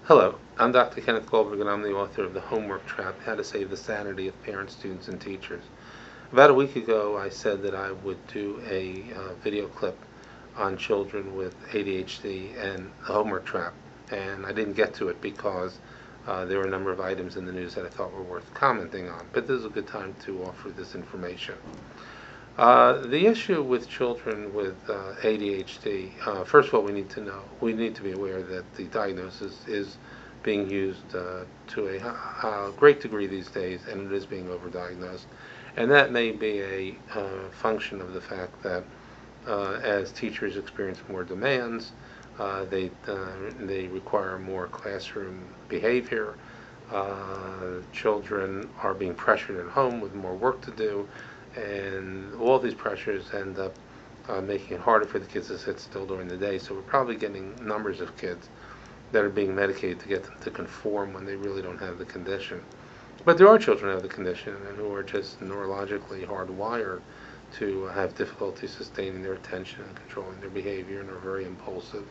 Hello, I'm Dr. Kenneth Goldberg, and I'm the author of The Homework Trap: How to Save the Sanity of Parents, Students, and Teachers. About a week ago, I said that I would do a video clip on children with ADHD and the homework trap, and I didn't get to it because there were a number of items in the news that I thought were worth commenting on, but this is a good time to offer this information. The issue with children with ADHD, first of all, we need to be aware that the diagnosis is being used to a great degree these days, and it is being overdiagnosed. And that may be a function of the fact that as teachers experience more demands, they require more classroom behavior. Children are being pressured at home with more work to do, and all these pressures end up making it harder for the kids to sit still during the day. So we're probably getting numbers of kids that are being medicated to get them to conform when they really don't have the condition. But there are children who have the condition and who are just neurologically hardwired to have difficulty sustaining their attention and controlling their behavior, and are very impulsive,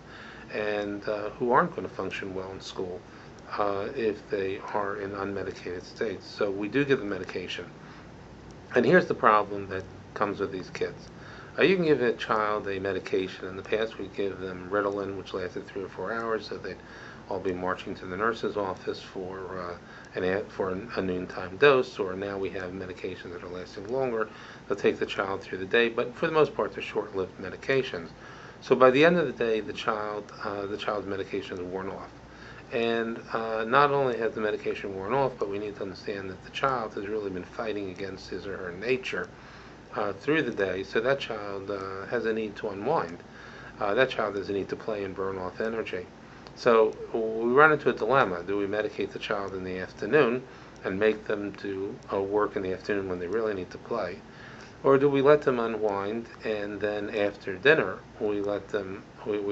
and who aren't going to function well in school if they are in unmedicated states. So we do give them medication. And here's the problem that comes with these kids. You can give a child a medication. In the past, we'd give them Ritalin, which lasted 3 or 4 hours, so they'd all be marching to the nurse's office for a noontime dose. Or now we have medications that are lasting longer. They'll take the child through the day, but for the most part, they're short-lived medications. So by the end of the day, the child's medication is worn off. And not only has the medication worn off, but we need to understand that the child has really been fighting against his or her nature through the day, so that child has a need to unwind. That child has a need to play and burn off energy. So we run into a dilemma. Do we medicate the child in the afternoon and make them do work in the afternoon when they really need to play? Or do we let them unwind, and then after dinner we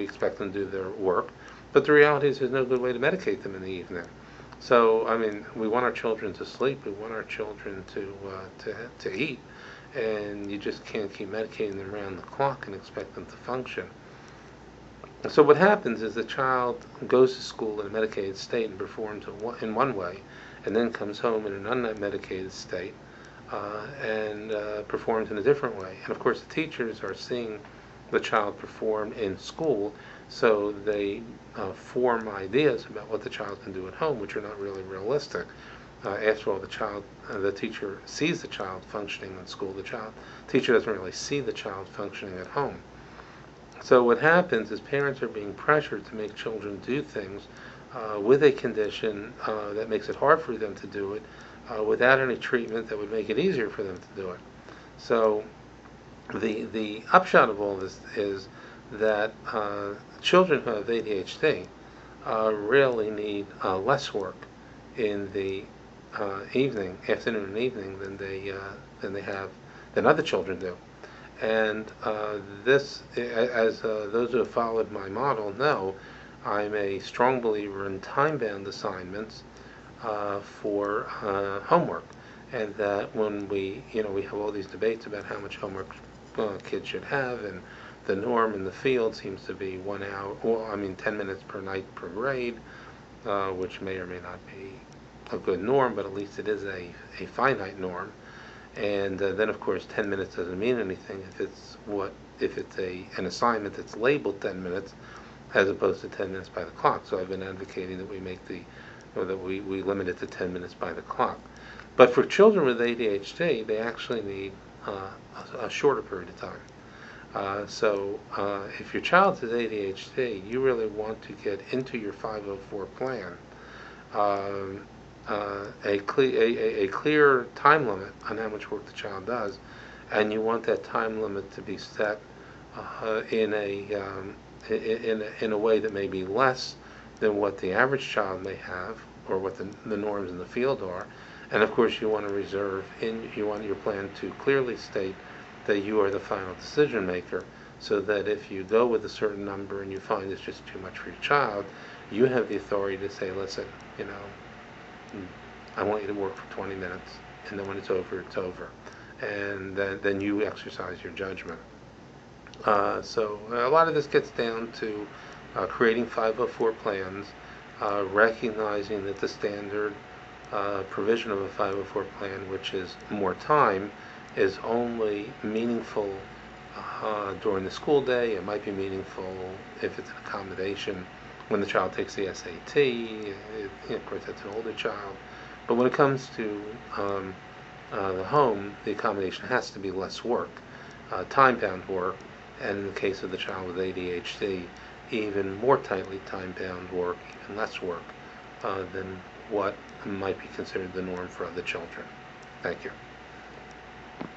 expect them to do their work? But the reality is there's no good way to medicate them in the evening. So, I mean, we want our children to sleep, we want our children to eat, and you just can't keep medicating them around the clock and expect them to function. So what happens is the child goes to school in a medicated state and performs in one way, and then comes home in an unmedicated state and performs in a different way. And of course the teachers are seeing the child perform in school, so they form ideas about what the child can do at home, which are not really realistic. After all, the teacher sees the child functioning in school. The teacher doesn't really see the child functioning at home. So what happens is parents are being pressured to make children do things with a condition that makes it hard for them to do it, without any treatment that would make it easier for them to do it. So the upshot of all this is that children who have ADHD really need less work in the afternoon and evening than other children do. And this, as those who have followed my model know, I'm a strong believer in time-bound assignments for homework, and that when we have all these debates about how much homework kids should have, and the norm in the field seems to be 1 hour, 10 minutes per night per grade, which may or may not be a good norm, but at least it is a finite norm. And then, of course, 10 minutes doesn't mean anything if it's an assignment that's labeled 10 minutes as opposed to 10 minutes by the clock. So I've been advocating that we limit it to 10 minutes by the clock. But for children with ADHD, they actually need a shorter period of time. So if your child has ADHD, you really want to get into your 504 plan a clear time limit on how much work the child does, and you want that time limit to be set in a way that may be less than what the average child may have, or what the norms in the field are. And of course, you want your plan to clearly state that you are the final decision maker, so that if you go with a certain number and you find it's just too much for your child, you have the authority to say, listen, I want you to work for 20 minutes, and then when it's over, it's over. And then you exercise your judgment. So a lot of this gets down to creating 504 plans recognizing that the standard provision of a 504 plan, which is more time, is only meaningful during the school day. It might be meaningful if it's an accommodation when the child takes the SAT. Of course, that's an older child. But when it comes to the home, the accommodation has to be less work, time-bound work, and in the case of the child with ADHD, even more tightly time-bound work, even less work than what might be considered the norm for other children. Thank you.